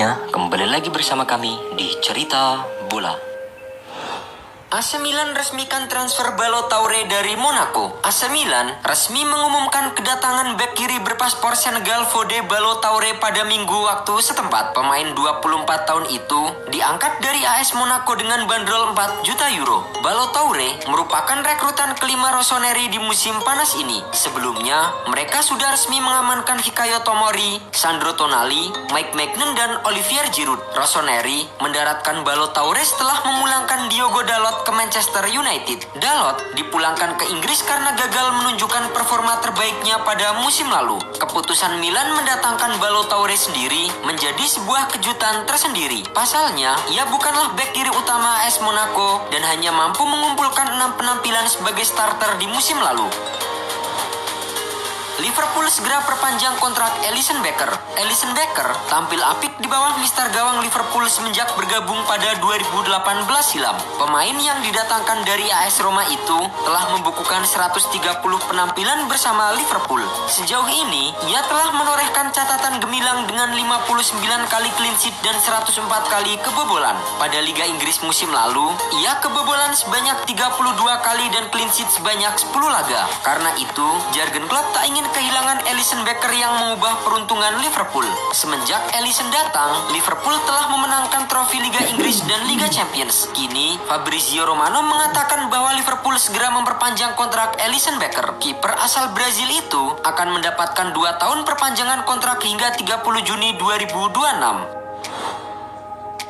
semuanya, kembali lagi bersama kami di Cerita Bola. AC Milan resmikan transfer Balotelli dari Monaco. AC Milan resmi mengumumkan kedatangan bek kiri berpaspor Senegal Fode Balotelli pada Minggu waktu setempat. Pemain 24 tahun itu diangkat dari AS Monaco dengan bandrol 4 juta euro. Balotelli merupakan rekrutan kelima Rossoneri di musim panas ini. Sebelumnya, mereka sudah resmi mengamankan Fikayo Tomori, Sandro Tonali, Mike Maignan, dan Olivier Giroud. Rossoneri mendaratkan Balotelli setelah memulangkan Diogo Dalot ke Manchester United. Dalot dipulangkan ke Inggris karena gagal menunjukkan performa terbaiknya pada musim lalu. Keputusan Milan mendatangkan Balotelli sendiri menjadi sebuah kejutan tersendiri. Pasalnya, ia bukanlah bek kiri utama AS Monaco dan hanya mampu mengumpulkan 6 penampilan sebagai starter di musim lalu. Liverpool segera perpanjang kontrak Alisson Becker. Alisson Becker tampil apik di bawah mister gawang Liverpool semenjak bergabung pada 2018 silam. Pemain yang didatangkan dari AS Roma itu telah membukukan 130 penampilan bersama Liverpool. Sejauh ini, ia telah menorehkan catatan gemilang dengan 59 kali clean sheet dan 104 kali kebobolan. Pada Liga Inggris musim lalu, ia kebobolan sebanyak 32 kali dan clean sheet sebanyak 10 laga. Karena itu, Jurgen Klopp tak ingin kehilangan Alisson Becker yang mengubah peruntungan Liverpool. Semenjak Alisson datang, Liverpool telah memenangkan trofi Liga Inggris dan Liga Champions. Kini, Fabrizio Romano mengatakan bahwa Liverpool segera memperpanjang kontrak Alisson Becker. Kiper asal Brazil itu akan mendapatkan 2 tahun perpanjangan kontrak hingga 30 Juni 2026.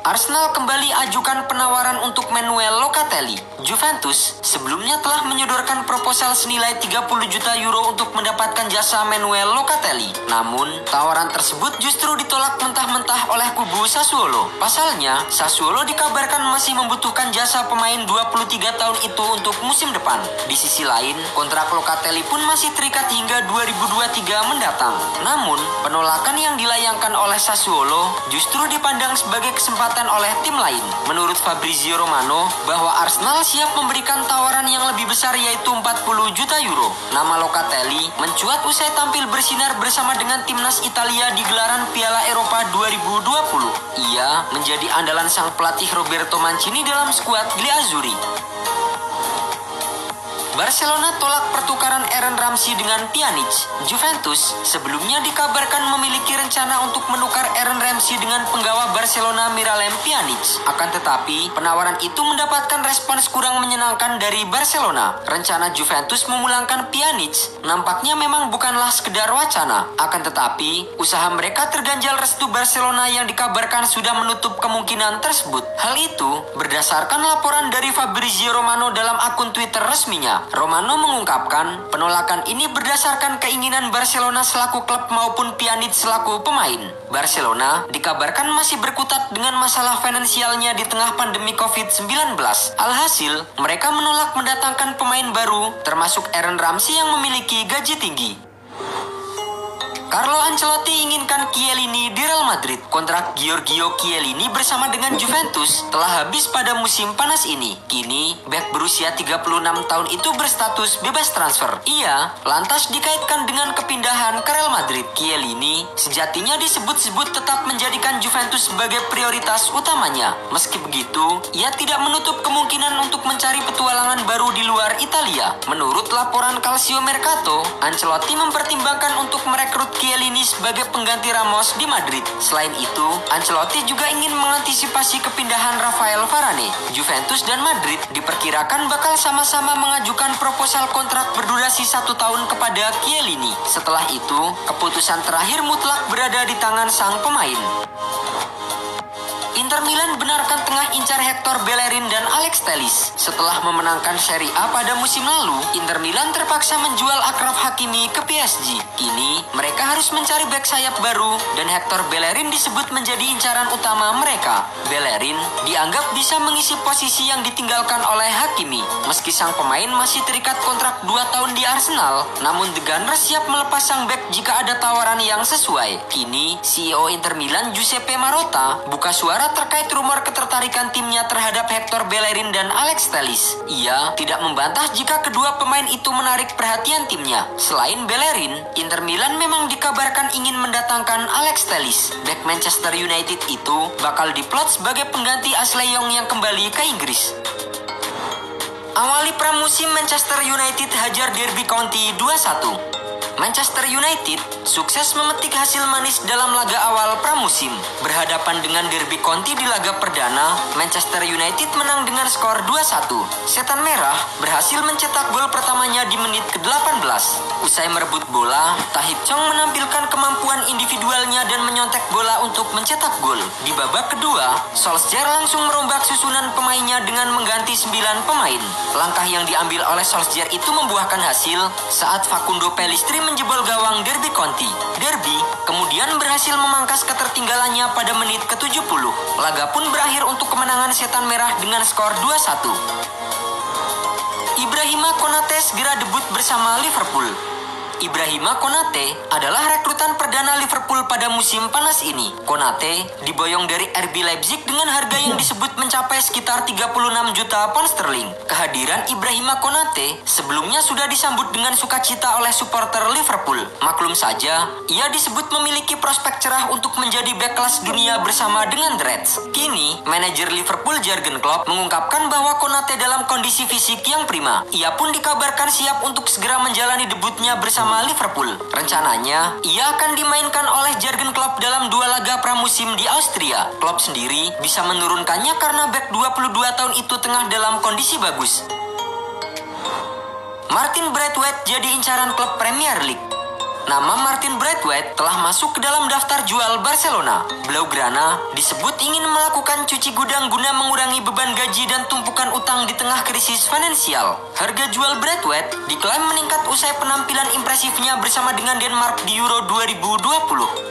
Arsenal kembali ajukan penawaran untuk Manuel Locatelli. Juventus sebelumnya telah menyodorkan proposal senilai 30 juta euro untuk mendapatkan jasa Manuel Locatelli. Namun, tawaran tersebut justru ditolak mentah-mentah oleh kubu Sassuolo. Pasalnya, Sassuolo dikabarkan masih membutuhkan jasa pemain 23 tahun itu untuk musim depan. Di sisi lain, kontrak Locatelli pun masih terikat hingga 2023 mendatang. Namun, penolakan yang dilayangkan oleh Sassuolo justru dipandang sebagai kesempatan oleh tim lain. Menurut Fabrizio Romano, bahwa Arsenal siap memberikan tawaran yang lebih besar yaitu 40 juta euro. Nama Locatelli mencuat usai tampil bersinar bersama dengan timnas Italia di gelaran Piala Eropa 2020. Ia menjadi andalan sang pelatih Roberto Mancini dalam skuad Griazzurri. Barcelona tolak pertukaran Aaron Ramsey dengan Pjanic. Juventus sebelumnya dikabarkan memiliki rencana untuk menukar Aaron Ramsey dengan penggawa Barcelona Miralem Pjanic. Akan tetapi, penawaran itu mendapatkan respons kurang menyenangkan dari Barcelona. Rencana Juventus memulangkan Pjanic nampaknya memang bukanlah sekedar wacana. Akan tetapi, usaha mereka terganjal restu Barcelona yang dikabarkan sudah menutup kemungkinan tersebut. Hal itu berdasarkan laporan dari Fabrizio Romano dalam akun Twitter resminya. Romano mengungkapkan penolakan ini berdasarkan keinginan Barcelona selaku klub maupun Pjanic selaku pemain. Barcelona dikabarkan masih berkutat dengan masalah finansialnya di tengah pandemi COVID-19. Alhasil, mereka menolak mendatangkan pemain baru, termasuk Aaron Ramsey yang memiliki gaji tinggi. Carlo Ancelotti inginkan Chiellini di Real Madrid. Kontrak Giorgio Chiellini bersama dengan Juventus telah habis pada musim panas ini. Kini, bek berusia 36 tahun itu berstatus bebas transfer. Ia lantas dikaitkan dengan kepindahan ke Real Madrid. Chiellini sejatinya disebut-sebut tetap menjadikan Juventus sebagai prioritas utamanya. Meski begitu, ia tidak menutup kemungkinan untuk mencari petualangan baru di luar Italia. Menurut laporan Calcio Mercato, Ancelotti mempertimbangkan untuk merekrut Chiellini sebagai pengganti Ramos di Madrid. Selain itu, Ancelotti juga ingin mengantisipasi kepindahan Rafael Varane. Juventus dan Madrid diperkirakan bakal sama-sama mengajukan proposal kontrak berdurasi 1 tahun kepada Chiellini. Setelah itu, keputusan terakhir mutlak berada di tangan sang pemain. Inter Milan benarkan tengah incar Hector Bellerin dan Alex Telles. Setelah memenangkan Serie A pada musim lalu, Inter Milan terpaksa menjual Achraf Hakimi ke PSG. Kini, mereka harus mencari bek sayap baru dan Hector Bellerin disebut menjadi incaran utama mereka. Bellerin dianggap bisa mengisi posisi yang ditinggalkan oleh Hakimi. Meski sang pemain masih terikat kontrak 2 tahun di Arsenal, namun The Gunners siap melepas sang bek jika ada tawaran yang sesuai. Kini, CEO Inter Milan Giuseppe Marotta buka suara terkait rumor ketertarikan timnya terhadap Hector Bellerin dan Alex Telles. Ia tidak membantah jika kedua pemain itu menarik perhatian timnya. Selain Bellerin, Inter Milan memang dikabarkan ingin mendatangkan Alex Telles. Back Manchester United itu bakal diplot sebagai pengganti Ashley Young yang kembali ke Inggris. Awali pramusim Manchester United hajar Derby County 2-1. Manchester United sukses memetik hasil manis dalam laga awal pramusim. Berhadapan dengan Derby County di laga perdana, Manchester United menang dengan skor 2-1. Setan Merah berhasil mencetak gol pertamanya di menit ke-18. Usai merebut bola, Tahith Chong menampilkan kemampuan individualnya dan menyontek bola untuk mencetak gol. Di babak kedua, Solskjaer langsung merombak susunan pemainnya dengan mengganti 9 pemain. Langkah yang diambil oleh Solskjaer itu membuahkan hasil saat Facundo Pellistri menjebol gawang Derby County. Derby kemudian berhasil memangkas ketertinggalannya pada menit ke-70. Laga pun berakhir untuk kemenangan Setan Merah dengan skor 2-1. Ibrahima Konate segera debut bersama Liverpool. Ibrahima Konate adalah rekrutan perdana Liverpool pada musim panas ini. Konate diboyong dari RB Leipzig dengan harga yang disebut mencapai sekitar 36 juta pound sterling. Kehadiran Ibrahima Konate sebelumnya sudah disambut dengan sukacita oleh supporter Liverpool. Maklum saja, ia disebut memiliki prospek cerah untuk menjadi bek kelas dunia bersama dengan The Reds. Kini, manajer Liverpool Jurgen Klopp mengungkapkan bahwa Konate dalam kondisi fisik yang prima. Ia pun dikabarkan siap untuk segera menjalani debutnya bersama Liverpool. Rencananya, ia akan dimainkan oleh Jurgen Klopp dalam 2 laga pramusim di Austria. Klopp sendiri bisa menurunkannya karena bek 22 tahun itu tengah dalam kondisi bagus. Martin Braithwaite jadi incaran klub Premier League. Nama Martin Braithwaite telah masuk ke dalam daftar jual Barcelona. Blaugrana disebut ingin melakukan cuci gudang guna mengurangi beban gaji dan tumpukan utang di tengah krisis finansial. Harga jual Braithwaite diklaim meningkat usai penampilan impresifnya bersama dengan Denmark di Euro 2020.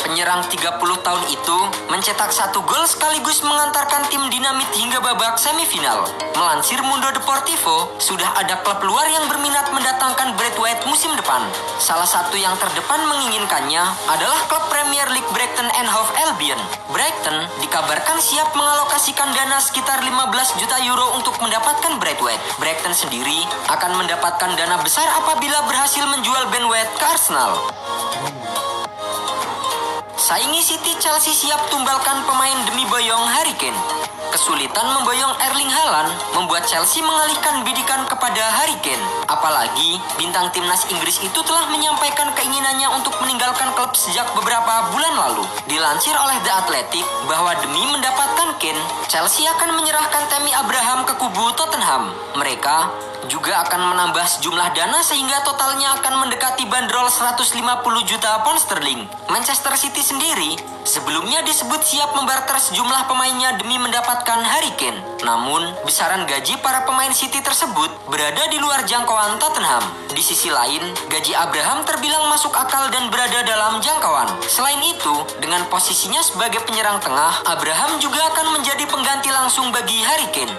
Penyerang 30 tahun itu mencetak 1 gol sekaligus mengantarkan tim dinamit hingga babak semifinal. Melansir Mundo Deportivo, sudah ada klub luar yang berminat mendatangkan Braithwaite musim depan. Salah satu yang terdepan menginginkannya adalah klub Premier League Brighton and Hove Albion. Brighton dikabarkan siap mengalokasikan dana sekitar 15 juta euro untuk mendapatkan Braithwaite. Brighton sendiri akan mendapatkan dana besar apabila berhasil menjual Ben White ke Arsenal. Saingi City, Chelsea siap tumbalkan pemain demi boyong Harry Kane. Kesulitan memboyong Erling Haaland membuat Chelsea mengalihkan bidikan kepada Harry Kane. Apalagi bintang timnas Inggris itu telah menyampaikan keinginannya untuk meninggalkan klub sejak beberapa bulan lalu. Dilansir oleh The Athletic bahwa demi mendapatkan Kane, Chelsea akan menyerahkan Tammy Abraham ke kubu Tottenham. Mereka juga akan menambah sejumlah dana sehingga totalnya akan mendekati bandrol 150 juta pound sterling. Manchester City sendiri sebelumnya disebut siap membarter sejumlah pemainnya demi mendapatkan Harry Kane. Namun, besaran gaji para pemain City tersebut berada di luar jangkauan Tottenham. Di sisi lain, gaji Abraham terbilang masuk akal dan berada dalam jangkauan. Selain itu, dengan posisinya sebagai penyerang tengah, Abraham juga akan menjadi pengganti langsung bagi Harry Kane.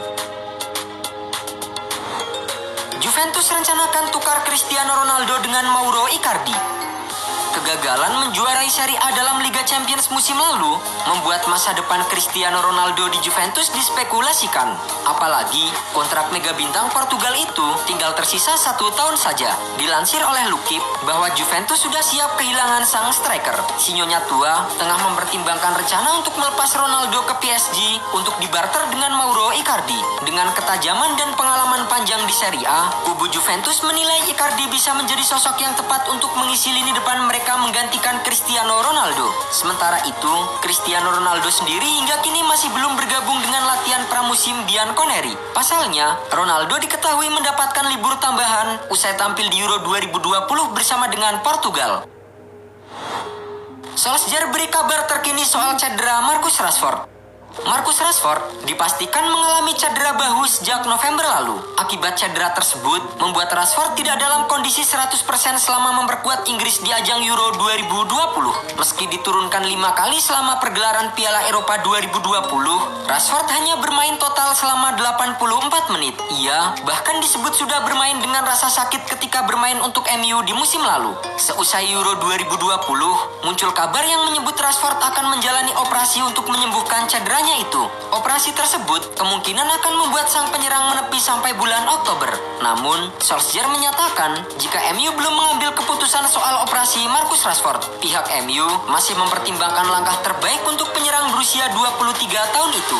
Juventus rencanakan tukar Cristiano Ronaldo dengan Mauro Icardi. Kegagalan menjuarai Serie A dalam Liga Champions musim lalu membuat masa depan Cristiano Ronaldo di Juventus dispekulasikan. Apalagi kontrak mega bintang Portugal itu tinggal tersisa 1 tahun saja. Dilansir oleh L'Equipe bahwa Juventus sudah siap kehilangan sang striker. Si Nyonya tua tengah mempertimbangkan rencana untuk melepas Ronaldo ke PSG untuk dibarter dengan Mauro Icardi. Dengan ketajaman dan pengalaman panjang di Serie A, kubu Juventus menilai Icardi bisa menjadi sosok yang tepat untuk mengisi lini depan mereka menggantikan Cristiano Ronaldo. Sementara itu, Cristiano Ronaldo sendiri hingga kini masih belum bergabung dengan latihan pramusim Bianconeri. Pasalnya, Ronaldo diketahui mendapatkan libur tambahan usai tampil di Euro 2020 bersama dengan Portugal. Solskjaer beri kabar terkini soal cedera Marcus Rashford. Marcus Rashford dipastikan mengalami cedera bahu sejak November lalu. Akibat cedera tersebut membuat Rashford tidak dalam kondisi 100% selama memperkuat Inggris di ajang Euro 2020. Meski diturunkan 5 kali selama pergelaran Piala Eropa 2020, Rashford hanya bermain total selama 84 menit. Ia bahkan disebut sudah bermain dengan rasa sakit ketika bermain untuk MU di musim lalu. Seusai Euro 2020, muncul kabar yang menyebut Rashford akan menjalani operasi untuk menyembuhkan cedera hanya itu, operasi tersebut kemungkinan akan membuat sang penyerang menepi sampai bulan Oktober. Namun, Solskjaer menyatakan jika MU belum mengambil keputusan soal operasi Marcus Rashford, pihak MU masih mempertimbangkan langkah terbaik untuk penyerang berusia 23 tahun itu.